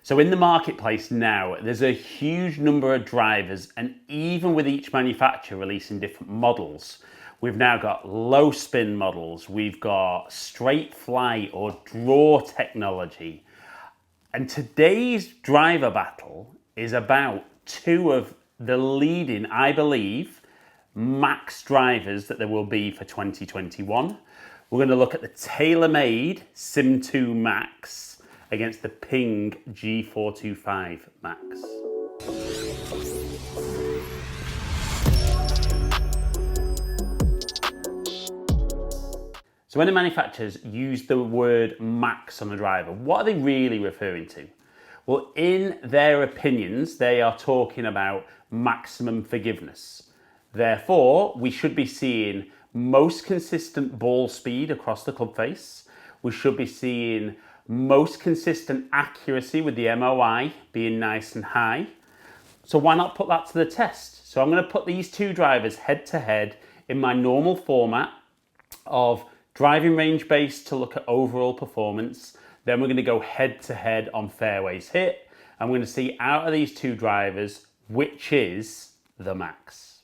So in the marketplace now, there's a huge number of drivers, and even with each manufacturer releasing different models, we've now got low spin models, we've got straight fly or draw technology. And today's driver battle is about two of the leading, I believe, max drivers that there will be for 2021. We're going to look at the TaylorMade Sim 2 Max against the Ping G425 Max. So when the manufacturers use the word max on a driver, what are they really referring to? Well, in their opinions, they are talking about maximum forgiveness. Therefore, we should be seeing most consistent ball speed across the club face. We should be seeing most consistent accuracy with the MOI being nice and high. So why not put that to the test? So I'm going to put these two drivers head to head in my normal format of driving range based to look at overall performance. Then we're going to go head to head on fairways hit. And we're going to see out of these two drivers, which is the max.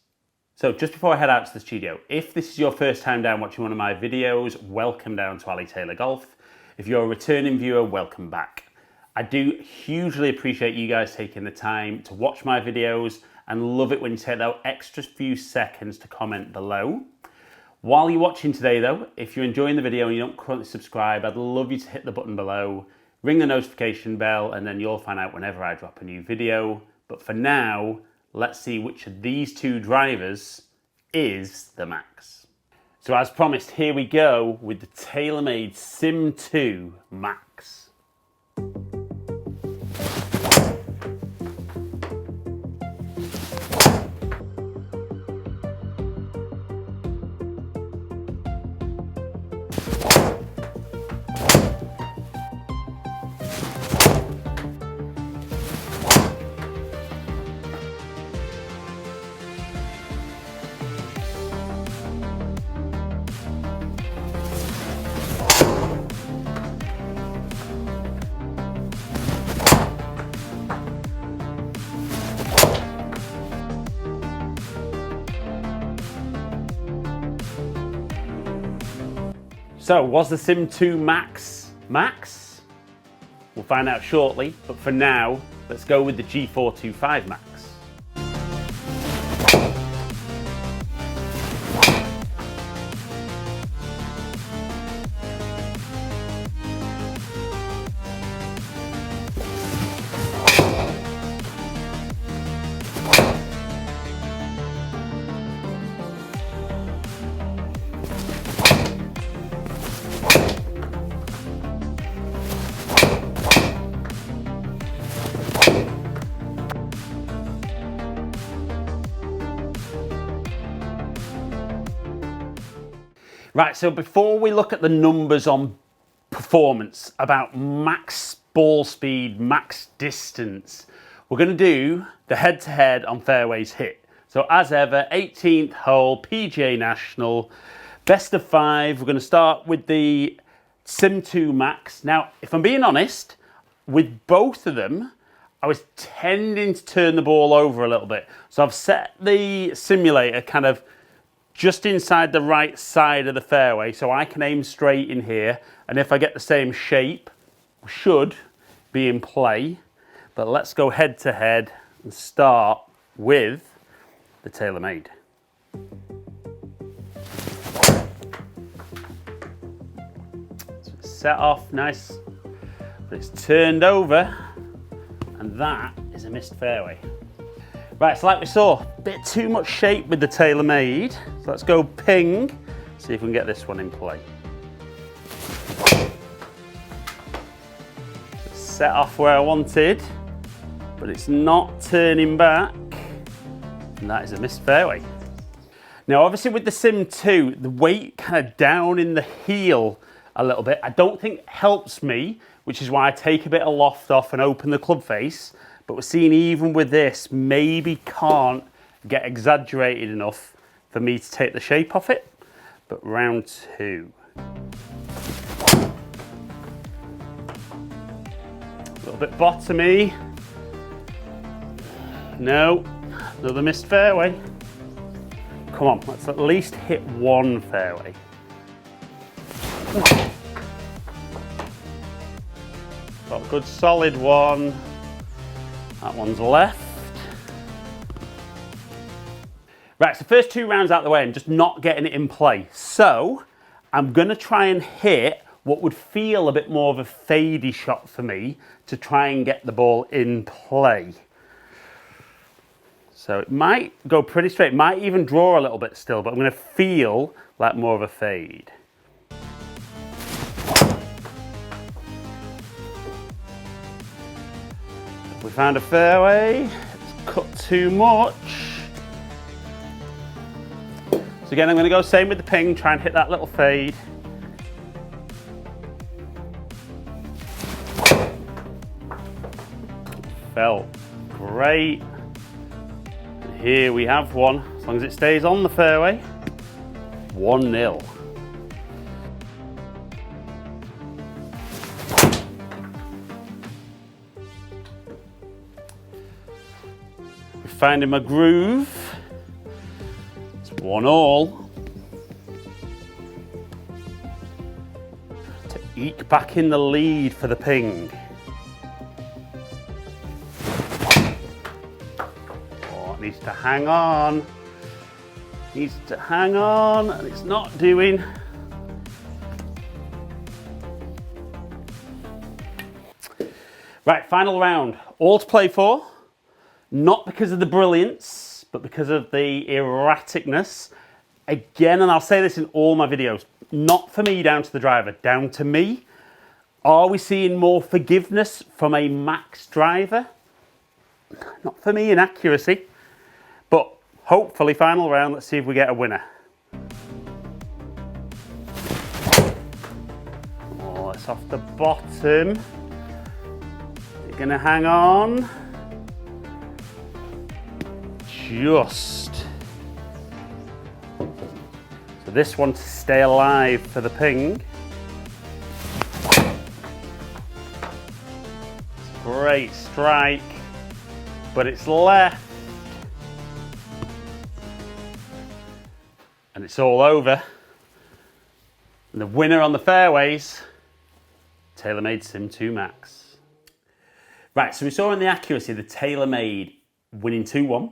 So just before I head out to the studio, if this is your first time down watching one of my videos, welcome down to Ali Taylor Golf. If you're a returning viewer, welcome back. I do hugely appreciate you guys taking the time to watch my videos and love it when you take that extra few seconds to comment below. While you're watching today though, if you're enjoying the video and you don't currently subscribe, I'd love you to hit the button below, ring the notification bell, and then you'll find out whenever I drop a new video. But for now, let's see which of these two drivers is the max. So as promised, here we go with the TaylorMade Sim 2 Max. So, was the Sim 2 Max? We'll find out shortly, but for now, let's go with the G425 Max. Right, so before we look at the numbers on performance about max ball speed, max distance, we're going to do the head-to-head on fairways hit. So as ever, 18th hole, PGA National, best of 5. We're going to start with the Sim 2 Max. Now, if I'm being honest, with both of them, I was tending to turn the ball over a little bit. So I've set the simulator kind of just inside the right side of the fairway, so I can aim straight in here, and if I get the same shape, we should be in play. But let's go head to head and start with the TaylorMade. So it's set off nice, but it's turned over, and that is a missed fairway. Right, so like we saw, a bit too much shape with the TaylorMade. So let's go ping, see if we can get this one in play. Set off where I wanted, but it's not turning back, and that is a missed fairway. Now obviously with the Sim 2, the weight kind of down in the heel a little bit, I don't think helps me, which is why I take a bit of loft off and open the club face. But we're seeing even with this, maybe can't get exaggerated enough for me to take the shape off it. But round 2. A little bit bottomy. No, another missed fairway. Come on, let's at least hit one fairway. Got a good solid one. That one's left. Right, so first 2 rounds out of the way, I'm just not getting it in play. So I'm gonna try and hit what would feel a bit more of a fadey shot for me to try and get the ball in play. So it might go pretty straight, might even draw a little bit still, but I'm gonna feel like more of a fade. We found a fairway, it's cut too much. So again, I'm gonna go same with the ping, try and hit that little fade. Felt great. Here we have one, as long as it stays on the fairway. 1-0. We're finding my groove. It's 1-1. To eke back in the lead for the ping. Needs to hang on, needs to hang on, and it's not doing. Right, final round, all to play for, not because of the brilliance, but because of the erraticness. Again, and I'll say this in all my videos, not for me down to the driver, down to me. Are we seeing more forgiveness from a max driver? Not for me in accuracy. But hopefully, final round, let's see if we get a winner. Oh, it's off the bottom. You're gonna hang on. Just. So this one to stay alive for the ping. Great strike, but it's left. And it's all over. And the winner on the fairways, TaylorMade Sim 2 Max. Right, so we saw in the accuracy the TaylorMade winning 2-1.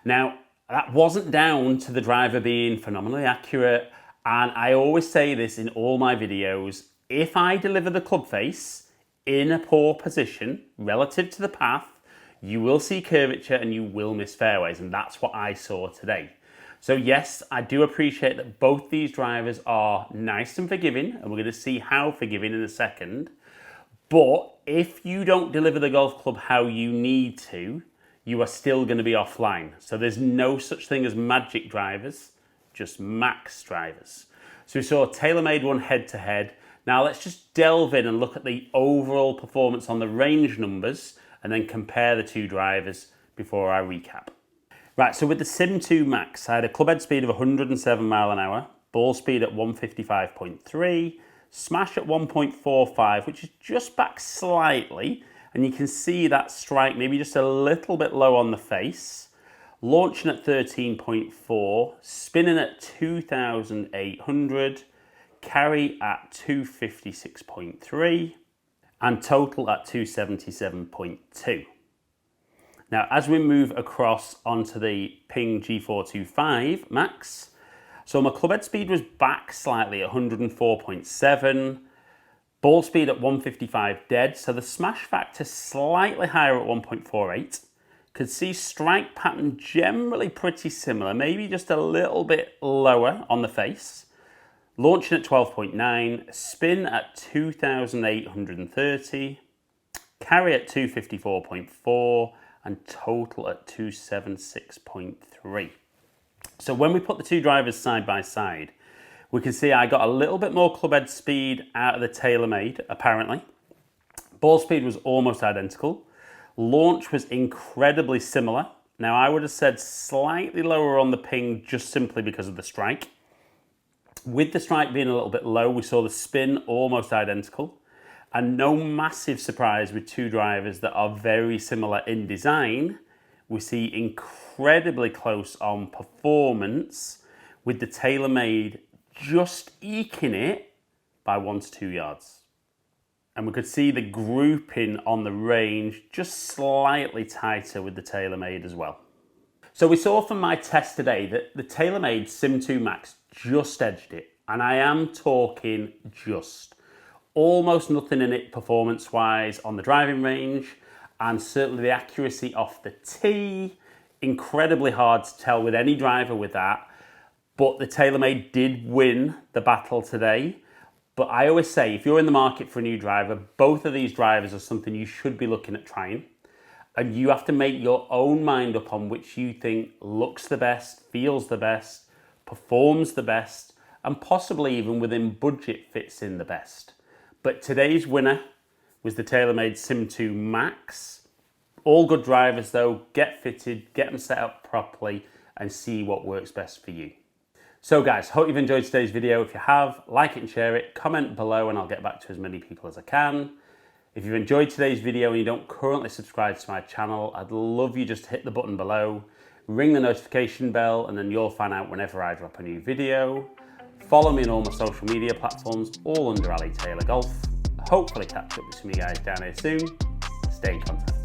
Now, that wasn't down to the driver being phenomenally accurate. And I always say this in all my videos, if I deliver the club face in a poor position relative to the path, you will see curvature and you will miss fairways. And that's what I saw today. So yes, I do appreciate that both these drivers are nice and forgiving, and we're going to see how forgiving in a second. But if you don't deliver the golf club how you need to, you are still going to be offline. So there's no such thing as magic drivers, just max drivers. So we saw TaylorMade one head-to-head. Now let's just delve in and look at the overall performance on the range numbers and then compare the two drivers before I recap. Right, so with the Sim 2 Max, I had a club head speed of 107 mile an hour, ball speed at 155.3, smash at 1.45, which is just back slightly, and you can see that strike maybe just a little bit low on the face, launching at 13.4, spinning at 2,800, carry at 256.3, and total at 277.2. Now, as we move across onto the Ping G425 Max, so my club head speed was back slightly at 104.7, ball speed at 155 dead, so the smash factor slightly higher at 1.48. Could see strike pattern generally pretty similar, maybe just a little bit lower on the face. Launching at 12.9, spin at 2,830, carry at 254.4, and total at 276.3. So when we put the two drivers side by side, we can see I got a little bit more club head speed out of the TaylorMade, apparently. Ball speed was almost identical. Launch was incredibly similar. Now I would have said slightly lower on the Ping just simply because of the strike. With the strike being a little bit low, we saw the spin almost identical. And no massive surprise with two drivers that are very similar in design. We see incredibly close on performance, with the TaylorMade just eking it by 1 to 2 yards. And we could see the grouping on the range just slightly tighter with the TaylorMade as well. So we saw from my test today that the TaylorMade Sim 2 Max just edged it. And I am talking just. Almost nothing in it performance-wise on the driving range, and certainly the accuracy off the tee, incredibly hard to tell with any driver with that. But the TaylorMade did win the battle today. But I always say, if you're in the market for a new driver, both of these drivers are something you should be looking at trying. And you have to make your own mind up on which you think looks the best, feels the best, performs the best, and possibly even within budget fits in the best. But today's winner was the TaylorMade Sim 2 Max. All good drivers though, get fitted, get them set up properly, and see what works best for you. So guys, hope you've enjoyed today's video. If you have, like it and share it, comment below and I'll get back to as many people as I can. If you've enjoyed today's video and you don't currently subscribe to my channel, I'd love you just to hit the button below, ring the notification bell, and then you'll find out whenever I drop a new video. Follow me on all my social media platforms, all under Ali Taylor Golf. Hopefully catch up with some of you guys down here soon. Stay in contact.